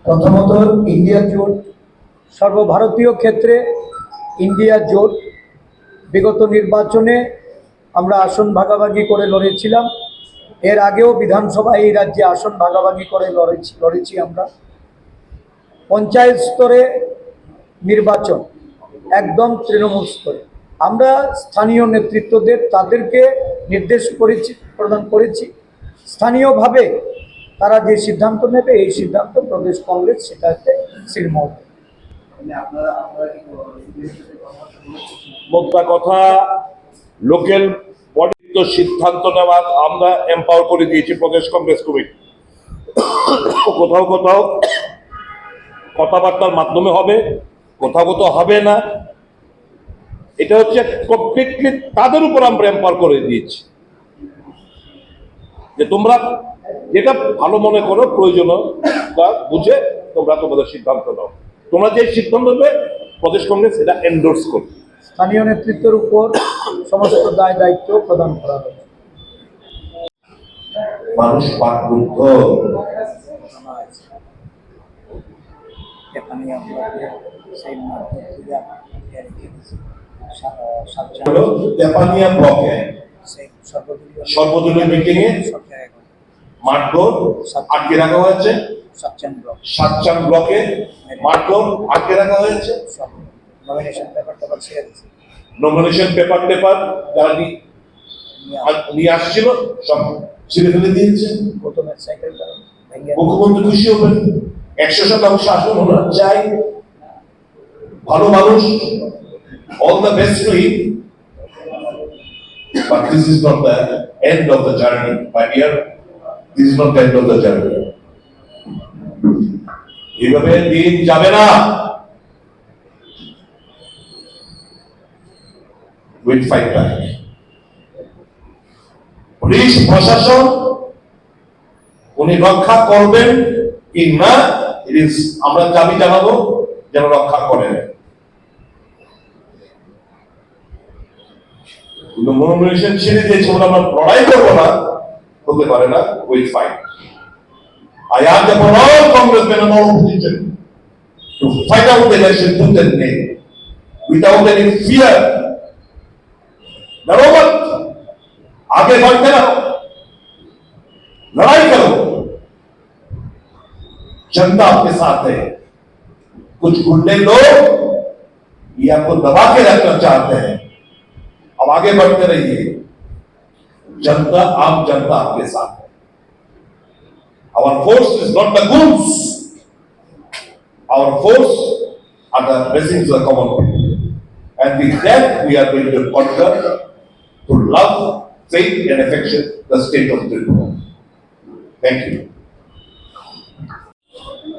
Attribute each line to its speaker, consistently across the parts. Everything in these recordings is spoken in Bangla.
Speaker 1: প্রথমত ইন্ডিয়া জোট, সর্বভারতীয় ক্ষেত্রে ইন্ডিয়া জোট বিগত নির্বাচনে আমরা আসন ভাগাভাগি করে লড়েছিলাম। এর আগেও বিধানসভায় এই রাজ্যে আসন ভাগাভাগি করে লড়েছি আমরা। পঞ্চায়েত স্তরে নির্বাচন একদম তৃণমূল স্তরে আমরা স্থানীয় নেতৃত্বদের তাদেরকে নির্দেশ প্রদান করেছি। স্থানীয়ভাবে তারা যে সিদ্ধান্ত নেবে এই সিদ্ধান্ত প্রদেশ কংগ্রেস সেটাতে সিলমোহর।
Speaker 2: মোদ্দা কথা, লোকাল বডির সিদ্ধান্ত নেওয়ার আমরা এম্পাওয়ার করে দিয়েছি প্রদেশ কংগ্রেস কমিটি। কোথাও কোথাও কথাবার্তার মাধ্যমে হবে, কোথাও কোথাও হবে না। এটা হচ্ছে কমপ্লিটলি তাদের উপর আমরা এম্পাওয়ার করে দিয়েছি যে তোমরা যেটা ভালো মনে করো প্রয়োজন বুঝে তোমরা তোমাদের সিদ্ধান্ত নাও। তোমরা যে সিদ্ধান্ত নেবে প্রদেশ কংগ্রেস এটা এন্ডোর্স করবে।
Speaker 1: স্থানীয় নেতৃত্বের উপর সমস্ত দায় দায়িত্ব প্রদান করা হবে।
Speaker 2: মানুষ বাকরুদ্ধ, তেপানিয়া ব্লকে সর্বদলীয় মিটিং এ মাঠঘর আটকে রাখা হয়েছে। সাতচান ব্লকে মাঠঘর আটকে রাখা হয়েছে। নমিনেশন পেপার যারা নিয়ে আসছিল সব ছেড়ে ফেলে দিয়েছে। মুখ্যমন্ত্রী খুশি হবেন, 100% শাসন ওনার চাই। ভালো মানুষ, all the best to him, but this is not the end of the journey, my dear. This is not the end of the journey. এভাবে দিন যাবে না। We'll fight back. পুলিশ প্রশাসন উনি রক্ষা করবেন কি না আমরা দাবি জানাবো যেন রক্ষা করেন। নমিনেশন ছেড়ে দিয়েছে বলে আমরা লড়াই করবো না, হতে পারে না। We'll fight. I urge upon all congressmen and all opposition to fight out the election tooth and nail without any fear. डरो मत, आगे बढ़ते रहो, लड़ाई करो। जनता आपके साथ है। कुछ गुंडे लोग ये आपको दबा के रखना चाहते हैं। अब आगे बढ़ते रहिए। जनता, आम जनता आपके साथ है। Our force is not the goons. Our force are the blessings of the common people. And with that we are going to conquer to love, faith and affection the state of Tripura. Thank you.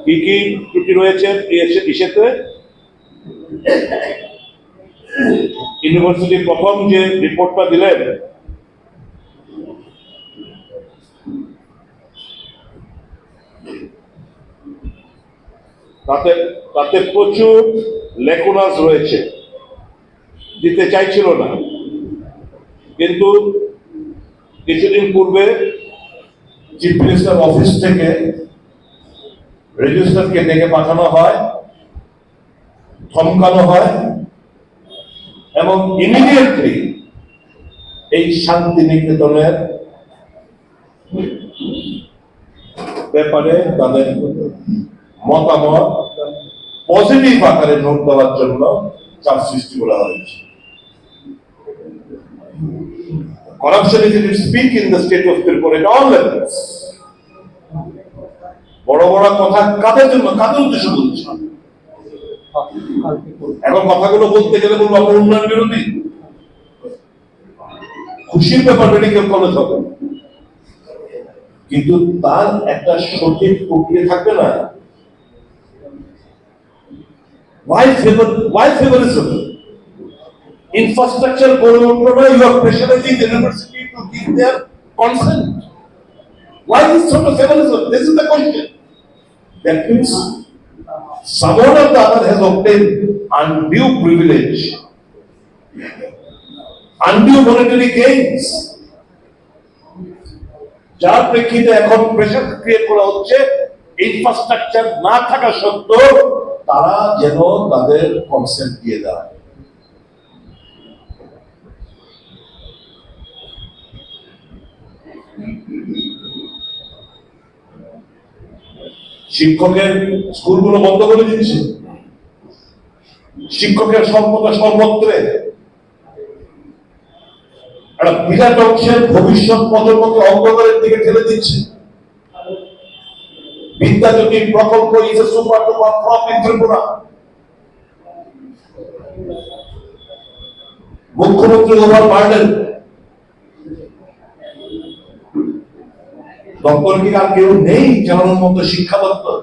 Speaker 2: কি ত্রুটি রয়েছে ইসেতে? ইউনিভার্সিটি প্রথম যে রিপোর্টটা দিলেন তাতে প্রচুর লেকুনাস রয়েছে, দিতে চাইছিল না। কিন্তু কিছুদিন পূর্বে চিফ মিনিস্টার অফিস থেকে রেজিস্ট্রারকে ডেকে পাঠানো হয়, ধমকানো হয় এবং ইমিডিয়েটলি এই শান্তিনিকেতনের ব্যাপারে তাদের মতামত পজিটিভ আকারে নোট দেওয়ার জন্য চাপ সৃষ্টি করা হয়েছে। Corruption is at its peak in the state of Tripura at all levels. বড় বড় কথা কাদের জন্য, কাদের উদ্দেশ্য বলছি? এখন কথাগুলো বলতে গেলে বলবো আমরা উন্নয়ন বিরোধী। খুশির ব্যাপার মেডিকেল কলেজ হবে, কিন্তু তার একটা সঠিক প্রক্রিয়া থাকবে না। Why favorism? Infrastructure going on, you are pressurizing the university to give their consent. Why this sort of favorism? This is the question. That means someone or the other has obtained undue privilege, undue monetary gains. যার প্রেক্ষিতে এখন প্রেশার ক্রিয়েট করা হচ্ছে ইনফ্রাস্ট্রাকচার না থাকা সত্ত্বেও তারা যেন তাদের কনসেন্ট দিয়ে দেয়। শিক্ষকের স্কুলগুলো বন্ধ করে দিচ্ছে, শিক্ষকের সর্বত্রে একটা বিরাট অংশের ভবিষ্যৎ প্রজন্মকে অন্ধকারের দিকে ঠেলে দিচ্ছে। বিদ্যাজ্যোতি প্রকল্প is a super duper flop in Tripura. মুখ্যমন্ত্রী ওভার বার্ডেন। দপ্তরে কি আর কেউ নেই চালানোর মতো শিক্ষা দপ্তর?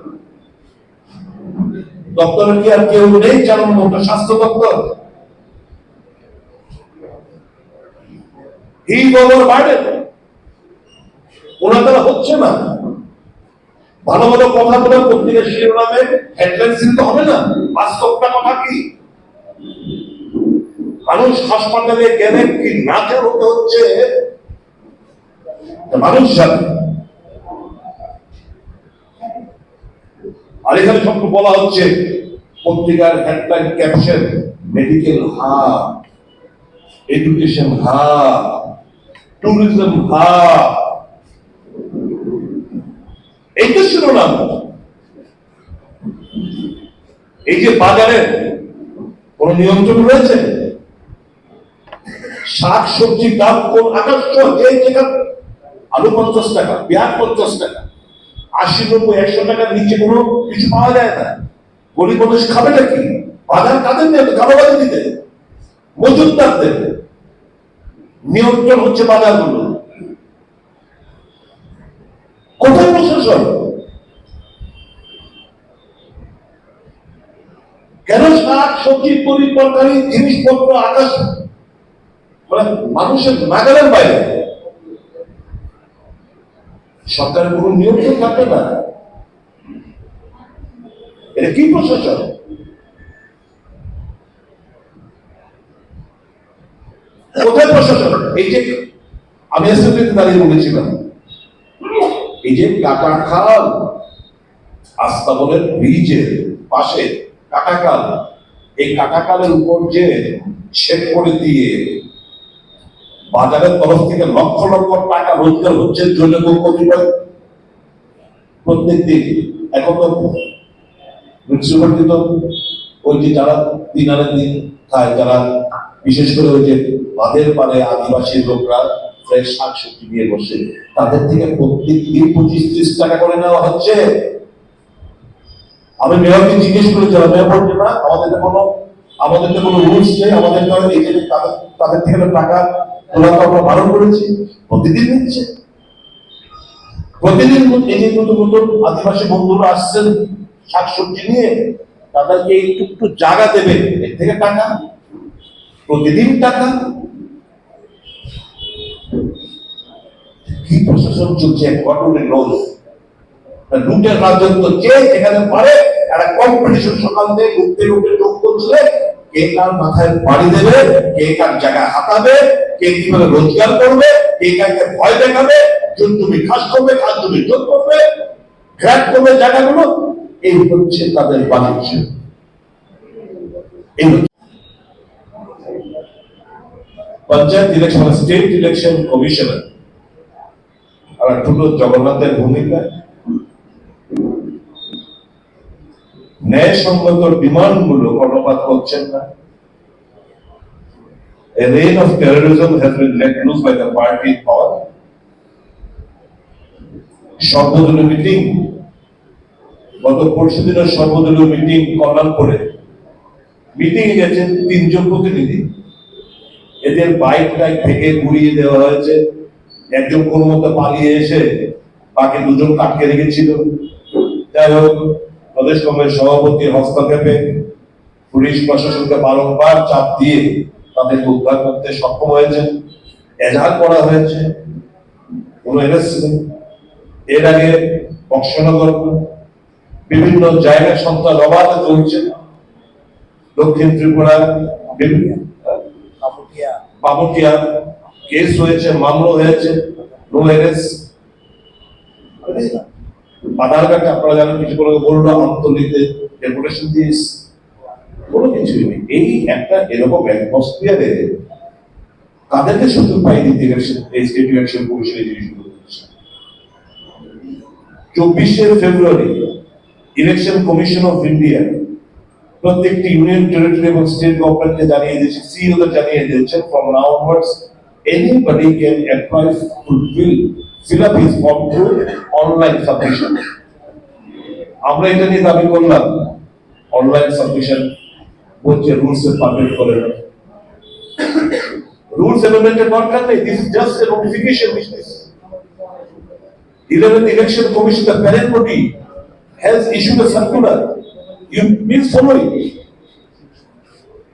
Speaker 2: দপ্তরে কি আর কেউ নেই চালানোর মতো স্বাস্থ্য দপ্তর? হি ওভার বার্ডেন। ওনার দ্বারা হচ্ছে না। ভালো ভালো কথাগুলো পত্রিকার শিরোনামে হেডলাইন দিতে হবে না, বাস্তবটা কথা কি? মানুষ হাসপাতালে গেলে কি নাচের হতে হচ্ছে মানুষ জানে। আর এখানে সব বলা হচ্ছে পত্রিকার headline caption, medical hub, education hub, tourism hub, এই তো শিরোনাম। এই যে বাজারে কোন নিয়ন্ত্রণ রয়েছে? শাক সবজির দাম কোন আকাশ আলু 50 টাকা, পেঁয়াজ 50 টাকা, 80, 90, 100 টাকার নিচে কোনো কিছু পাওয়া যায় না। গরিব মানুষ খাবে নাকি? বাজার কাদের নেবে? কারোবাজি দিতে, মজুদদারদের নিয়ন্ত্রণ হচ্ছে বাজারগুলো। কোথায় প্রশাসন? কেন শাক সবজি তরকারি জিনিসপত্র আকাশ মানে মানুষের নাগালের বাইরে? সরকারের কোন নিয়ন্ত্রণ থাকবে না। এটা কি প্রশাসন? কোথায় প্রশাসন? এই যে আমি অ্যাসেম্বলিতে দাঁড়িয়ে বলেছিলাম, এই যে কাটাখাল আস্তাবলের ব্রিজের পাশে কাটাখাল, এই কাটাখালের উপর যে শেড করে দিয়ে বাজারের তরফ থেকে লক্ষ লক্ষ টাকা রোজগার হচ্ছে কতিপয় প্রত্যেক দিন। এখন তো মিউনিসিপালিটি তো ওই যে যারা দিনারের দিন খায়, যারা বিশেষ করে ওই যে বাঁধের পারে আদিবাসী লোকরা ফ্রেশ শাক সবজি নিয়ে বসে, তাদের থেকে প্রত্যেক দিন 25-30 টাকা করে নেওয়া হচ্ছে। আমি মেয়রকে জিজ্ঞেস করেছিলাম, মেয়র বলছে না আমাদের তো কোনো রুলস নেই, আমাদের তো এই যে তাদের থেকে টাকা তোলা তো আমরা বারণ করেছি। প্রতিদিন নিচ্ছে, প্রতিদিন এই যে নতুন নতুন আদিবাসী বন্ধুরা আসছেন শাকসবজি নিয়ে, তাদেরকে একটু জায়গা দেবে, এর থেকে টাকা, প্রতিদিন টাকা। কি প্রশাসন চলছে? লুটের রাজত্ব। যে যেখানে পারে একটা কম্পিটিশন সকাল থেকে লুটে যোগ করছে, কে কার মাথায় বাড়ি দেবে, কে কার জায়গায় হাতাবে, কে কিভাবে রোজগার করবে, কে কাকে ভয় দেখাবে, জমি খাস করবে, খাস জমি যোগ করবে, ঘ্রাট করবে জায়গাগুলো। এই হচ্ছে তাদের বাণিজ্য। এই panchayat election, state election commissioner আর ছোট জগন্নাথের ভূমিকা, ন্যায়সঙ্গত ডিমান্ড গুলো কর্ণপাত করছেন না। A reign of terrorism has been let loose by the party in power. সর্বদলীয় মিটিং, গত পরশুদিনের সর্বদলীয় মিটিং কল্যাণপুরে মিটিং এ গেছেন 3 জন প্রতিনিধি। এদের বাইক টাইক থেকে ঘুরিয়ে দেওয়া হয়েছে। একজন কোন মতো পালিয়ে এসে বাকি 2 জন আটকে রেখেছিল। যাই হোক, প্রদেশ কংগ্রেস সভাপতির হস্তক্ষেপে পুলিশ প্রশাসনকে বারংবার চাপ দিয়ে তাদেরকে উদ্ধার করতে সক্ষম হয়েছে, এজাহার করা হয়েছে, কোনো অ্যারেস্ট নেই। এর আগে বক্সনগর বিভিন্ন জায়গায় সন্ত্রাস অবাধ চলছে। দক্ষিণ ত্রিপুরার বাবুটিয়া কেস হয়েছে, মামলা হয়েছে, নো অ্যারেস্ট। বাধারঘাটে আপনারা জানেন কিছু করে বললো আমতলিতে ডেপুটেশন দিস, কোনো কিছুই নেই। এই একটা এরকম অ্যাটমসফিয়ারে কাদেরকে সুযোগ পাই দিতে ইলেকশন, এই স্টেট ইলেকশন কমিশন এই জিনিসগুলো করছে। 24 ফেব্রুয়ারি ইলেকশন কমিশন অফ ইন্ডিয়া প্রত্যেকটি ইউনিয়ন টেরিটরি এবং স্টেট গভর্নমেন্টকে জানিয়ে দিয়েছে, সিইওদের জানিয়ে দিয়েছে, from now onwards anybody can apply fill up his form through online submission. আমরা এটা নিয়ে দাবি করলাম, অনলাইন সাবমিশন বলছে রুলস এর পারমিট করে না, রুলস অ্যামেন্ডমেন্টের দরকার নেই, this is just a notification which is 11th election commission, the parent body has issued a circular, you please follow it.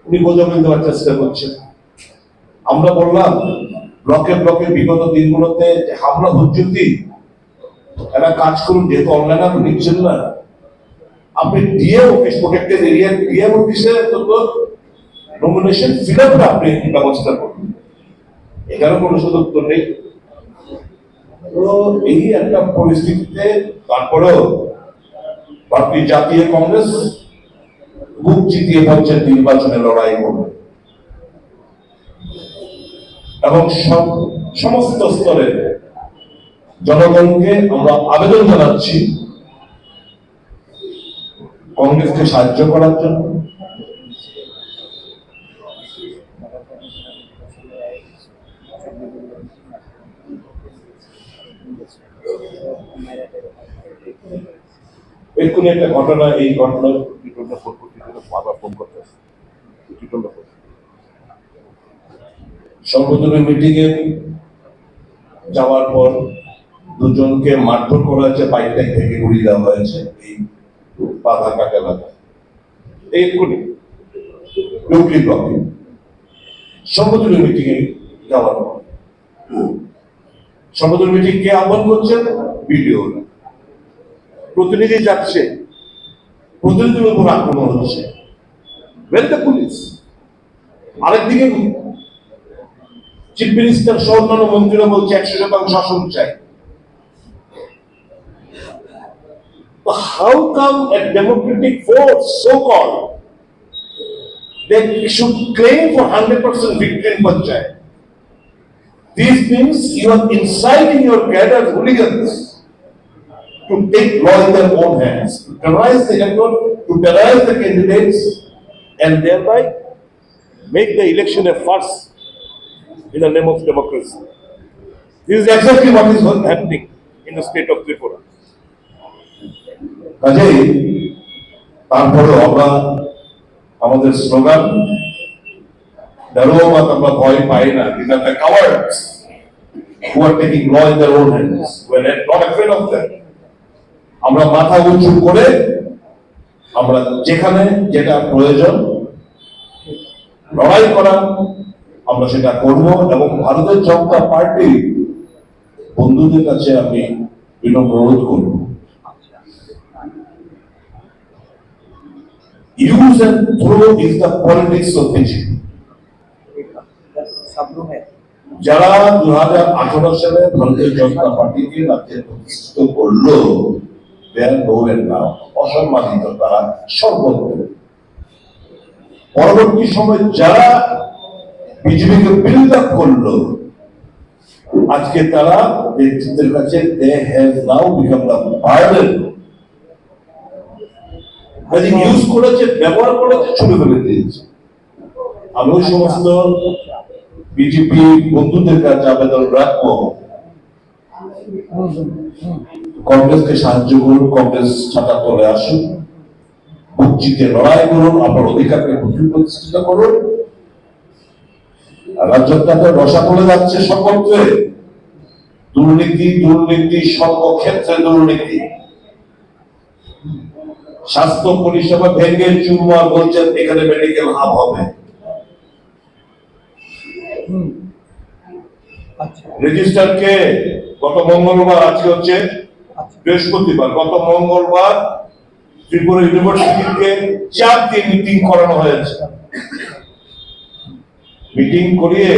Speaker 2: উনি বোঝাবেন দেওয়ার চেষ্টা করছেন। আমরা বললাম ব্লকে ব্লকে বিগত দিনগুলোতে যে হামলা হুজ্জুতি, এরা কাজ করুন, যেহেতু অনলাইন আপনি নিচ্ছেন না, আপনি DA office, protected area DA অফিসে নমিনেশন ফিল আপ আপনি ব্যবস্থা করুন, এখানে কোনো সুযোগ তো নেই। তো এই একটা পরিস্থিতিতে তারপরেও ভারতীয় জাতীয় কংগ্রেস বুক জিতিয়ে ভাবছেন নির্বাচনে লড়াই করবে, এবং সমস্ত স্তরে জনগণকে আমরা আবেদন জানাচ্ছি কংগ্রেসকে সাহায্য করার জন্য। এক্ষুনি একটা ঘটনা, এই ঘটনার ফোন করতে সংগঠনের মিটিং এ যাওয়ার পর দুজনকে মারধর করা হয়েছে, বাইকটাই থেকে ঘুরিয়ে দেওয়া হয়েছে এই বাধাঘাট এলাকায়। এইক্ষুনি ডুবলি ব্লকে সংগঠনের মিটিং এ যাওয়ার পর সংগঠনের মিটিং কে আহ্বান করছেন? ভিডিও প্রতিনিধি যাচ্ছে, প্রতিনিধির উপর আক্রমণ হচ্ছে, পুলিশ। আরেকদিকে চিফ মিনিস্টার সহ অন্যান্য মন্ত্রীরা বলছে 100% শাসন চাই। How come a democratic force, so called, that should claim for 100% victory in Panchayat? This means you are inciting your cadres, hooligans, to take law in their own hands, to terrorize the electorate, to terrorize the candidates, and thereby make the election a farce in the name of democracy. This is exactly what is happening in the state of Tripura. কাজেই তারপরে আমরা আমাদের স্লোগান দারোয়াত আমরা ভয় পাই না, these are the cowards who are taking law in their own hands, we are not afraid of them. আমরা মাথা উঁচু করে আমরা যেখানে যেটা প্রয়োজন লড়াই করা আমরা সেটা করব, এবং ভারতের জনতা পার্টি বন্ধুদের কাছে আমি বিনম্র অনুরোধ করব, use and throw is the politics of BJP. যারা 2018 সালে ভারতীয় জনতা পার্টিকে রাজ্যে প্রতিষ্ঠিত করলো, অসম্মানিত তারা সর্বত্র। পরবর্তী সময় যারা বিজেপিকে বিল্ড আপ করলো, আজকে তারা নেতৃত্বের কাছে they have now become the burden, use করেছে, ব্যবহার করেছে, ছুড়ে ফেলে দিয়েছে। আমি ওই সমস্ত বিজেপি বন্ধুদের কাছে আবেদন রাখবো, কংগ্রেসকে সাহায্য করুন, কংগ্রেস ছাতা তলে আসুন, বুক জিতে লড়াই করুন, আপনার অধিকারকে প্রতিষ্ঠিত করুন। রাজ্যটাতে রসাতলে যাচ্ছে সর্বত্রে, দুর্নীতি দুর্নীতি সর্বক্ষেত্রে দুর্নীতি। স্বাস্থ্য পরিষেবা ভেঙে চুরমার বলছেন এখানে মেডিকেল হাব হবে। রেজিস্টারকে গত মঙ্গলবার, আজকে হচ্ছে বৃহস্পতিবার, গত মঙ্গলবার ত্রিপুরা ইউনিভার্সিটিকে চাপ দিয়ে মিটিং করানো হয়েছে। মিটিং করিয়ে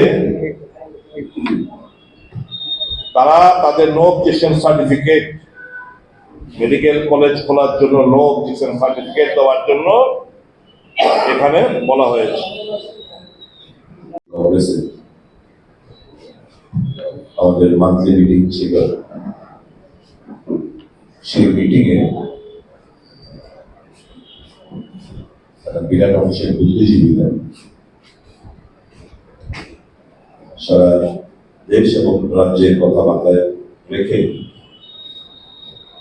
Speaker 2: তারা তাদের no objection certificate medical college খোলার জন্য লোক দিচ্ছেন, সার্টিফিকেট দেওয়ার জন্য এখানে বলা হয়েছে।
Speaker 3: কংগ্রেসের আমাদের মান্থলি মিটিং ছিল, সেই মিটিং এ বিরাট অংশের বুদ্ধিজীবীরা সারা দেশ এবং রাজ্যের কথাবার্তায় রেখে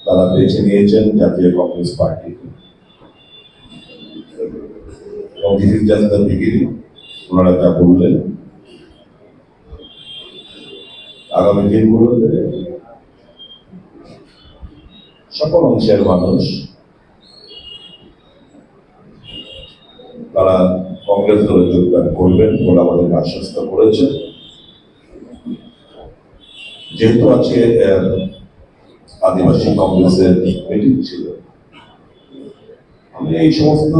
Speaker 3: তারা বেছে নিয়েছেন জাতীয় কংগ্রেস পার্টি এবং ওনারা যা বললেন আগামী দিনগুলোতে সকল অংশের মানুষ তারা কংগ্রেস দলে যোগদান করবেন বলে আমাদের আশ্বস্ত করেছেন। যেহেতু আজকে আদিবাসী কংগ্রেসের মিটিং ছিল, এই সমস্ত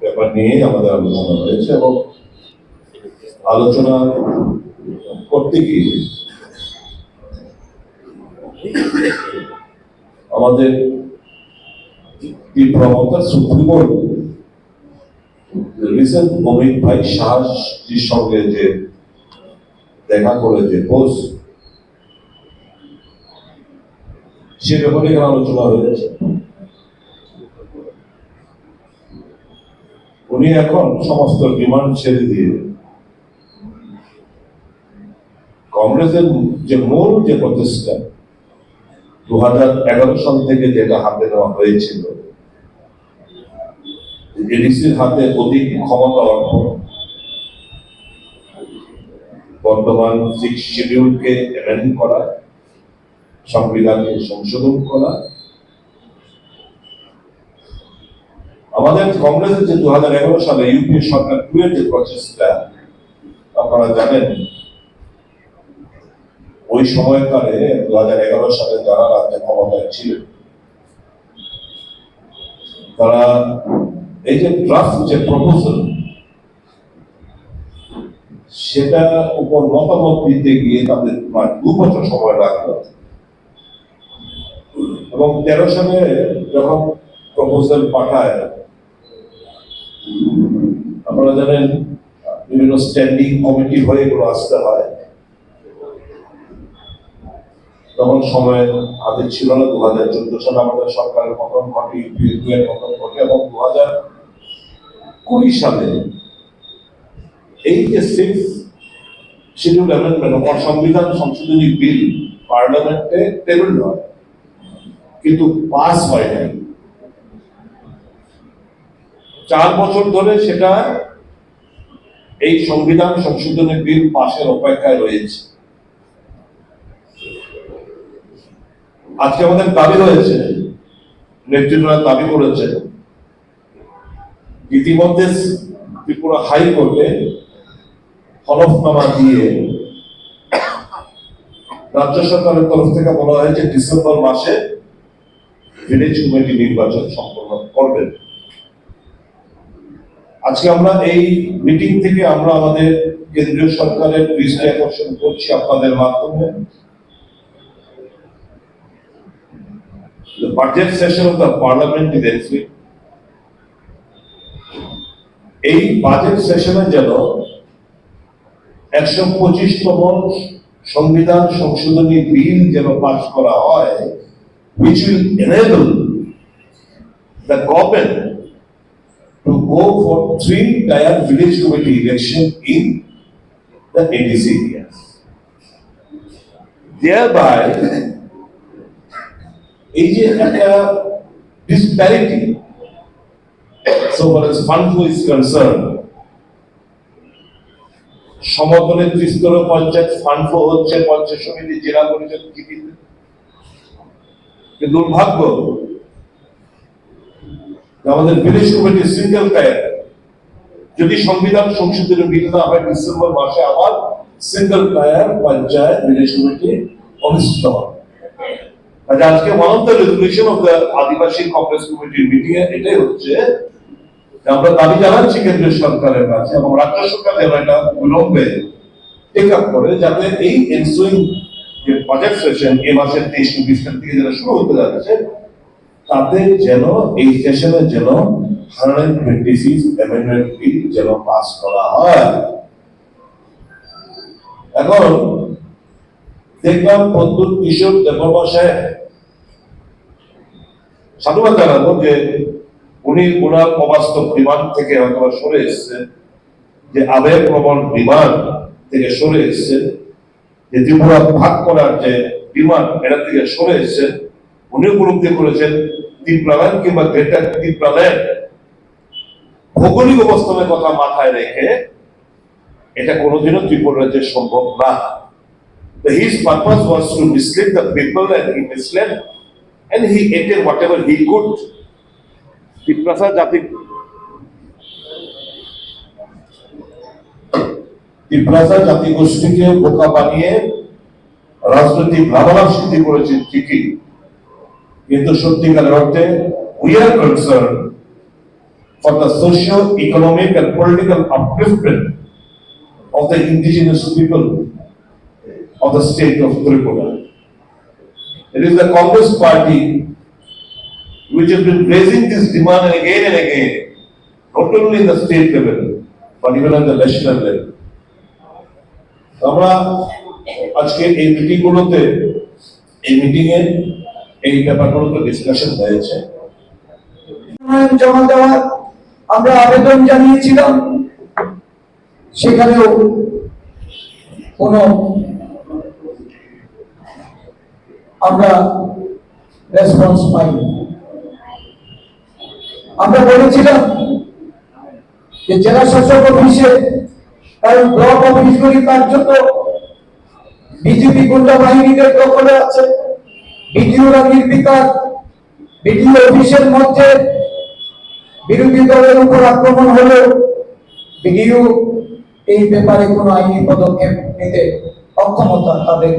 Speaker 3: ব্যাপার নিয়ে আমাদের আলোচনা হয়েছে এবং আলোচনা করতে গিয়ে আমাদের প্রবক্তা সুপ্রিম কোর্ট রিসেন্ট অমিত ভাই শাহজির সঙ্গে যে দেখা করে যে পোস্ট, সে ব্যাপারে এখানে আলোচনা হয়েছে। উনি এখন সমস্ত ডিমান্ড ছেড়ে দিয়ে কংগ্রেসের যে মূল যে প্রচেষ্টা 2011 সাল থেকে যেটা হাতে নেওয়া হয়েছিল, এডিসির হাতে অধিক ক্ষমতা অর্পণ, বর্তমান 6 শিডিউলকে অ্যামেন্ড করা, সংবিধানকে সংশোধন করা, আমাদের কংগ্রেসের যে 2011 সালে ইউপি সরকার 2 এর যে প্রচেষ্টা আপনারা জানেন, ওই সময়কালে 2011 সালে যারা রাজ্যে ক্ষমতায় ছিলেন তারা এই যে ড্রাফট যে প্রপোজাল সেটা উপর মতামত দিতে গিয়ে তাদের প্রায় 2 বছর সময় লাগলো এবং 13 সালে যখন প্রপোজাল পাঠায়, আপনারা জানেন বিভিন্ন স্ট্যান্ডিং কমিটি হয়ে এগুলো আসতে হয়, তখন সময় হাতে ছিল না। 2014 সালে আমাদের সরকারের পতন ঘটে, ইউপিএর পতন ঘটে এবং 2020 সালে এই যে 6 শিডিউল অ্যামেন্ডমেন্ট বা সংবিধান সংশোধনী বিল পার্লামেন্টে টেবিল হয়, কিন্তু পাস হয় নাই। 4 বছর ধরে সেটা এই সংবিধান সংশোধনী বিল পাশের অপেক্ষায় রয়েছে। আজকে আমাদের দাবি রয়েছে, নেতৃত্বরা দাবি করেছে, ইতিমধ্যে ত্রিপুরা হাইকোর্টে হলফনামা দিয়ে রাজ্য সরকারের তরফ থেকে বলা হয়েছে ডিসেম্বর মাসে ভিলেজ কমিটি নির্বাচন সম্পন্ন করবেন। আজকে আমরা এই মিটিং থেকে আমরা আমাদের কেন্দ্রীয় সরকারের দৃষ্টি আকর্ষণ করছি আপনাদের মাধ্যমে। The budget session of the parliament is next week. এই বাজেট সেশনে যেন 125তম সংবিধান সংশোধনী বিল যেন পাস করা হয়, which will enable the government to go for 3-tier village committee election in the ADC areas. Thereby, এই যে একটা disparity so far as fund flow is concerned, সমতলে ত্রিস্তর পঞ্চায়েত ফান্ড ফ্লো হচ্ছে পঞ্চায়েত সমিতি, জেলা পরিষদ, কিন্তু দুর্ভাগ্য আমাদের ভিলেজ কমিটি সিঙ্গেল টায়ার, যদি সংবিধান সংশোধনের বিল না হয় ডিসেম্বর মাসে আবার single tier panchayat village committee অনুষ্ঠিত হবে। আজকে one of the resolution of the Adivasi Congress কমিটির মিটিং এ এটাই হচ্ছে, আমরা দাবি জানাচ্ছি কেন্দ্রীয় সরকারের কাছে এবং রাজ্য সরকার যেন এটা বিলম্বে টেক আপ করে, যাতে এই এনসুইং যে বাজেট সেশন এই মাসের 23-24 তারিখ থেকে যেটা শুরু হতে যাচ্ছে, তাতে যেন এই সেশনে যেন 126 অ্যামেন্ডমেন্ট বিল যেন পাস করা হয়। এখন দেখলাম প্রদ্যুৎ কিশোর দেববর্মা সাহেব, সাধুবাদ জানাবো যে উনি ওনার অবাস্তব ডিমান্ড থেকে হয়তো সরে এসছে, যে আবেগ প্রবণ ডিমান্ড থেকে সরে এসছে, যে ত্রিপুরা ভাগ করার যে ডিমান্ড এটা থেকে সরে এসছে। উনি উপলব্ধি করেছেন ত্রিপুরাল্যান্ড কিংবা গ্রেটার ত্রিপুরাল্যান্ড ভৌগোলিক অবস্থানের কথা মাথায় রেখে এটা কোনোদিনও ত্রিপুরা রাজ্যে সম্ভব না। His purpose was to mislead the people, and he misled, and he ate whatever he could. Tripura জাতি ত্রিপুরা জাতিগোষ্ঠীকে বোকা বানিয়ে রাজনৈতিক লাভালাভ সিদ্ধি করেছেন ঠিকই, কিন্তু সত্যিকারের অর্থে we are concerned for the socio-economic and political upliftment of the indigenous people of the state of Tripura. It is the Congress party which has been raising this demand again and again, not only in the state level, but even on the national level. আমরা আজকে এই মিটিংগুলোতে এই ব্যাপারগুলোতে ডিসকাশন হয়েছে।
Speaker 1: জমা দেওয়ার আমরা আবেদন জানিয়েছিলাম, সেখানেও কোনো আমরা রেসপন্স পাইনি। আমরা বলেছিলাম যে জেলা শাসক অফিসে, কারণ ব্লক অফিসগুলি কার্যত বিজেপি গুন্ডা বাহিনীদের দখলে আছে, বিডিওরা নির্বিকার, বিডিও অফিসের মধ্যে বিরোধী দলের উপর আক্রমণ হলেও বিডিও এই ব্যাপারে কোনো আইনি পদক্ষেপ নিতে অক্ষমতা তাদের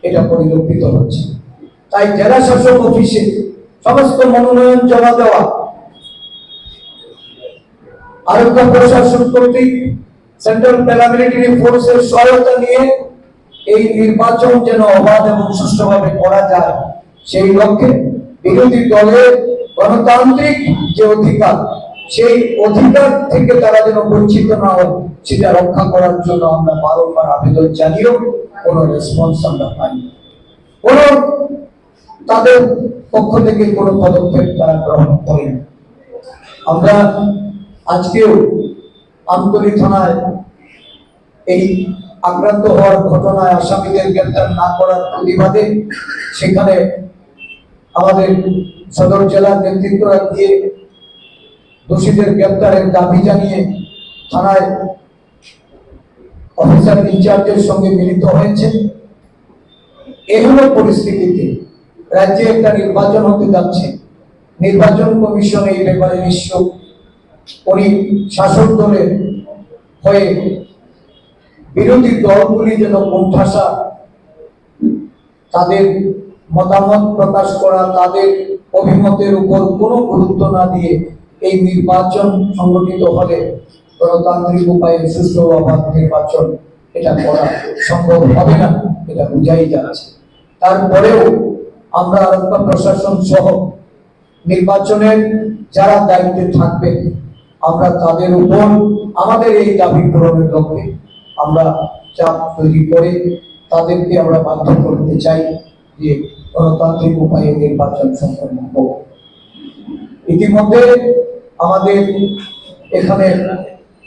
Speaker 1: এটা পরিলক্ষিত হচ্ছে। তাই জেলা শাসক অফিসে সমস্ত মনোনয়ন জমা দেওয়া, আরোগ্য প্রশাসন কর্তৃক সেন্ট্রাল প্যারামিলিটারি ফোর্সের সহায়তা নিয়ে এই নির্বাচন যেন অবাধ এবং সুষ্ঠুভাবে করা যায়, সেই লক্ষ্যে বিরোধী দলের গণতান্ত্রিক যে অধিকার, সেই অধিকার থেকে তারা যেন বঞ্চিত না হয় সেটা রক্ষা করার জন্য আমরা বারংবার আবেদন জানিয়েও কোনো রেসপন্স আমরা পাইনি। কোন তাদের পক্ষ থেকে কোনো পদক্ষেপ তারা গ্রহণ করেনি। আমরা আজকেও আমতলী থানায় এই আক্রান্ত হওয়ার ঘটনায় আসামিদের গ্রেফতার না করার প্রতিবাদে সেখানে আমাদের সদর জেলার নেতৃত্বরা গিয়ে দোষীদের গ্রেফতারের দাবি জানিয়ে থানায় অফিসার ইনচার্জের সঙ্গে মিলিত হয়েছে। এগুলো পরিস্থিতিতে রাজ্যে একটা নির্বাচন হতে যাচ্ছে, নির্বাচন কমিশন এই ব্যাপারে নিশ্চয় উনি শাসক দলের হয়ে বিরোধী দলগুলি যেন কোণঠাসা, তাদের মতামত প্রকাশ করা, তাদের অভিমতের উপর কোনো গুরুত্ব না দিয়ে এই নির্বাচন সংগঠিত হলে গণতান্ত্রিক উপায়ে সুষ্ঠু অবাধ নির্বাচন এটা করা সম্ভব হবে না, এটা বুঝাই যাচ্ছে। তারপরেও আমরা আরোগ্য প্রশাসন সহ নির্বাচনের যারা দায়িত্বে থাকবে আমরা তাদের উপর আমাদের এই দাবি পূরণের লক্ষ্যে আমরা চাপ তৈরি করে তাদেরকে আমরা বাধ্য করতে চাই যে গণতান্ত্রিক উপায়ে নির্বাচন সম্পন্ন হোক। ইতিমধ্যে আমাদের এখানে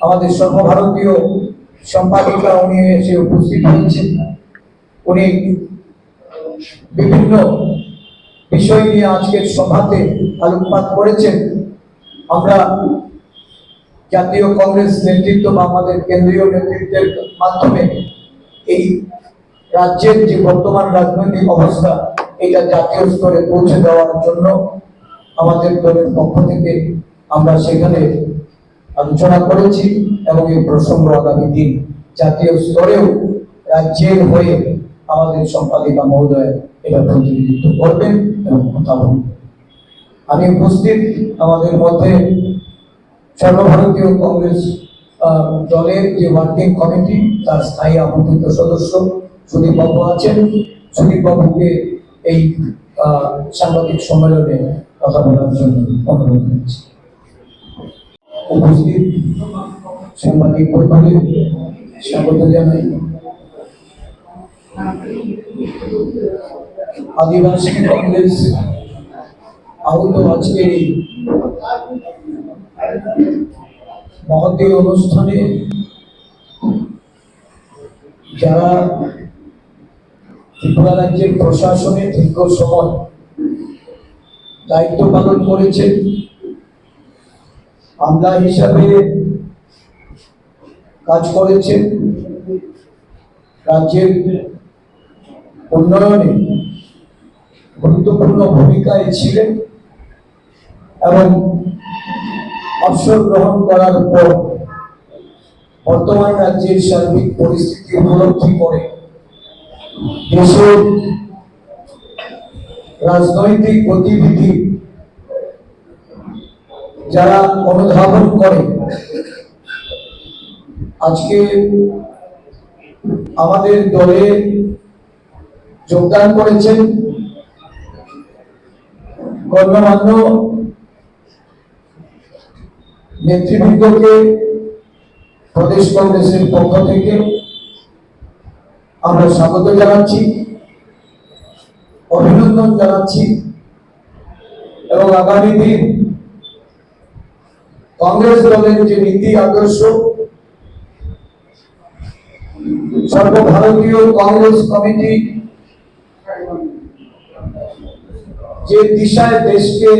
Speaker 1: আমাদের সর্বভারতীয় সম্পাদিকা উনি এসে উপস্থিত হয়েছেন। উনি বিভিন্ন বিষয় নিয়ে আজকের সভাতে আলোকপাত করেছেন। আমরা জাতীয় কংগ্রেস নেতৃত্ব বা আমাদের কেন্দ্রীয় নেতৃত্বের মাধ্যমে এই রাজ্যের যে বর্তমান রাজনৈতিক অবস্থা এটা জাতীয় স্তরে পৌঁছে দেওয়ার জন্য আমাদের দলের পক্ষ থেকে আমরা সেখানে আলোচনা করেছি এবং এই প্রসঙ্গ আগামী দিন জাতীয় স্তরেও রাজ্যের হয়ে আমাদের সম্পাদিকা মহোদয় এটা প্রতিনিধিত্ব করবেন এবং কথা বলবেন। আমি উপস্থিত আমাদের মধ্যে সর্বভারতীয় কংগ্রেস দলের যে ওয়ার্কিং কমিটি তার স্থায়ী আমন্ত্রিত সদস্য সুদীপ বাবু আছেন। সুদীপ বাবুকে এই সাংবাদিক সম্মেলনে কথা বলার জন্য অনুরোধ করছি। উপস্থিত সাংবাদিক বন্ধুদের স্বাগত জানাই। আদিবাসী কংগ্রেস আহত আজকের এই মহতী অনুষ্ঠানে যারা ত্রিপুরা রাজ্যের প্রশাসনে দীর্ঘ সময় দায়িত্ব পালন করেছেন, আমলা হিসাবে কাজ করেছেন, রাজ্যের উন্নয়নে গুরুত্বপূর্ণ ভূমিকায় ছিলেন এবং অবসর গ্রহণ করার পর বর্তমান রাজ্যের সার্বিক পরিস্থিতি উপলব্ধি করে দেশের রাজনৈতিক গতিবিধি যারা অনুধাবন করে আজকে আমাদের দলে যোগদান করেছেন গণ্যমান্য নেতৃবৃন্দকে প্রদেশ কংগ্রেসের পক্ষ থেকে আমরা স্বাগত জানাচ্ছি, অভিনন্দন জানাচ্ছি এবং আগামী দিন কংগ্রেস দলের যে নীতি আদর্শ সর্বভারতীয় কংগ্রেস কমিটি যে দিশায় দেশকে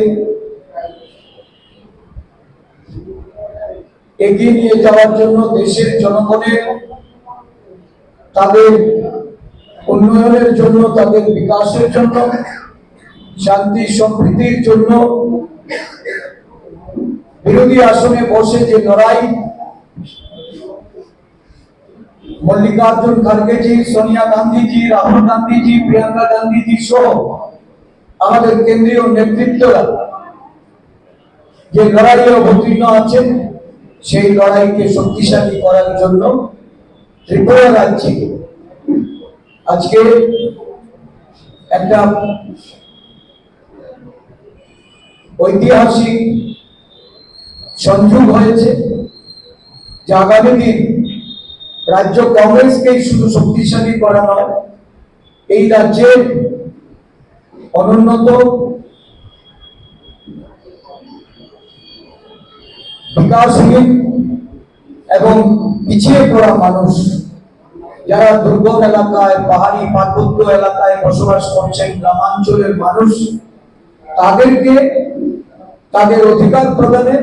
Speaker 1: এগিয়ে নিয়ে যাওয়ার জন্য দেশের জনগণের তাদের উন্নয়নের জন্য, তাদের বিকাশের জন্য, শান্তি সম্প্রীতির জন্য বিরোধী আসনে বসে যে লড়াই মল্লিকার্জুন খার্গেজি, সোনিয়া গান্ধীজি, রাহুল গান্ধীজি, প্রিয়াঙ্কা গান্ধীজি সহ আমাদের কেন্দ্রীয় নেতৃত্বরা যে লড়াইয়ে অবতীর্ণ আছেন, সেই লড়াইকে শক্তিশালী করার জন্য ত্রিপুরা রাজ্যে আজকে একটা ঐতিহাসিক সংযোগ হয়েছে, যে আগামী দিন রাজ্য কংগ্রেসকেই শুধু শক্তিশালী করা নয়, এই রাজ্যের অনুন্নত বিকাশহীন এবং পিছিয়ে পড়া মানুষ যারা দুর্গম এলাকায়, পাহাড়ি পার্বত্য এলাকায় বসবাস করছেন, গ্রামাঞ্চলের মানুষ, তাদেরকে তাদের অধিকার প্রদানে,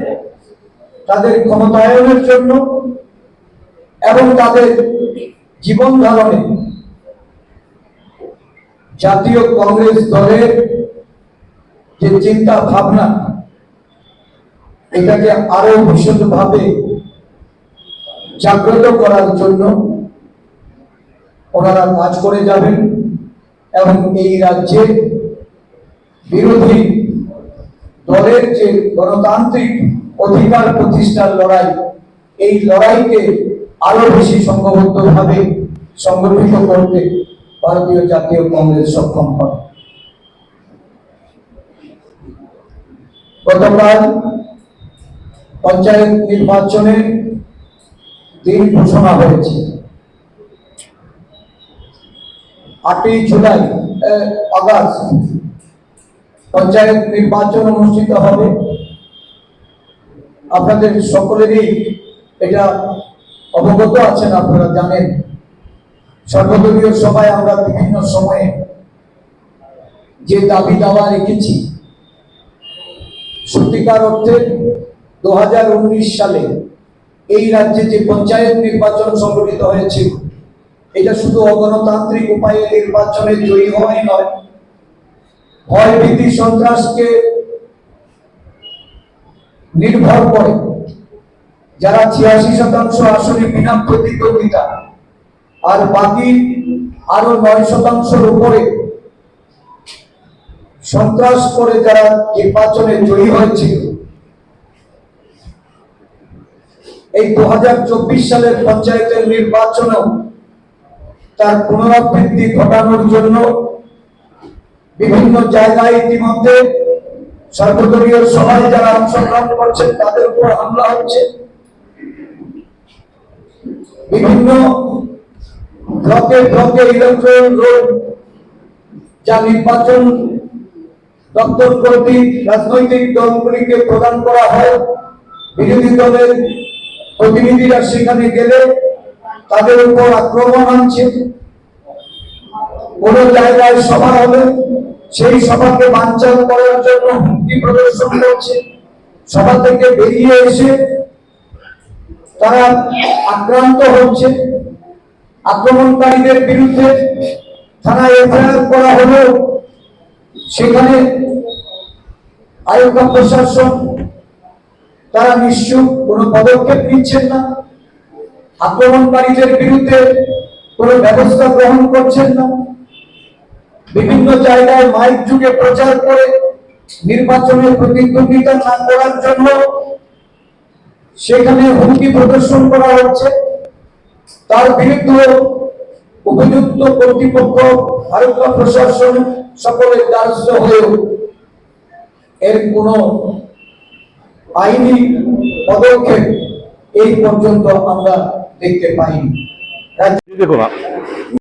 Speaker 1: তাদের ক্ষমতায়নের জন্য এবং তাদের জীবন ধারণে জাতীয় কংগ্রেস দলের যে চিন্তা ভাবনা, এটাকে আরো ভীষণভাবে জাগ্রত করার জন্য ওনারা কাজ করে যাবেন এবং এই রাজ্যে বিরোধী দলের যে গণতান্ত্রিক অধিকার প্রতিষ্ঠার লড়াই, এই লড়াইকে আরো বেশি সংঘবদ্ধভাবে সংগঠিত করতে ভারতীয় জাতীয় কংগ্রেস সক্ষম হবে। গতকাল পঞ্চায়েত নির্বাচনের দিন ঘোষণা হয়েছে, 8ই জুলাই আগস্ট পঞ্চায়েত নির্বাচন অনুষ্ঠিত হবে। আপনাদের সকলেরই এটা অবগত আছেন, আপনারা জানেন সর্বদলীয় সভায় আমরা বিভিন্ন সময়ে যে দাবি দাওয়া রেখেছি, সত্যিকার অর্থে 2019 সালে এই রাজ্যে যে পঞ্চায়েত নির্বাচন সংগঠিত হয়েছিল, এটা শুধু অগণতান্ত্রিক উপায়ে নির্বাচনে জয়ী হওয়াই নয়, ভয় ভীতি সন্ত্রাসকে নির্ভর করে যারা 86% আসনে বিনা প্রতিদ্বন্দ্বিতা আর বাকি আরো 9% উপরে সন্ত্রাস করে যারা নির্বাচনে জয়ী হয়েছিল, এই 2024 সালের পঞ্চায়েতের নির্বাচনেও তার পুনরাবৃত্তি ঘটানোর জন্য বিভিন্ন জায়গায় ইতিমধ্যে সর্বদলীয় সভায় যারা অংশগ্রহণ করছেন তাদের উপর হামলা হচ্ছে। বিভিন্ন ব্লকে ব্লকে ইলেকট্রাল রোল যা নির্বাচন দপ্তর কর্তৃক রাজনৈতিক দলগুলিকে প্রদান করা হয়, বিরোধী দলের প্রতিনিধিরা সেখানে গেলে তাদের উপর আক্রমণ আনছে। কোন জায়গায় সভা হলে সেই সভাকে বানচাল করার জন্য হুমকি প্রদর্শন করছে। সভা থেকে বেরিয়ে এসে তারা আক্রান্ত হচ্ছে। আক্রমণকারীদের বিরুদ্ধে থানায় এফআইআর করা হলেও সেখানে আয়োগা প্রশাসন তারা নিশ্চুপ, কোনো পদক্ষেপ নিচ্ছেন না। আক্রমণকারীদের বিরুদ্ধে কোনো ব্যবস্থা গ্রহণ করছেন না। বিভিন্ন জায়গায় মাইক যুগে প্রচার করে নির্বাচনে প্রতিদ্বন্দ্বিতা না করার জন্য সেখানে হুমকি প্রদর্শন করা হচ্ছে। তার বিরুদ্ধে উপযুক্ত কর্তৃপক্ষ, আরক্ষা প্রশাসন সকলের দ্বারস্থ হয়েও এর কোনো আইনি পদক্ষেপ এই পর্যন্ত আমরা দেখতে পাইনি।
Speaker 3: দেখুন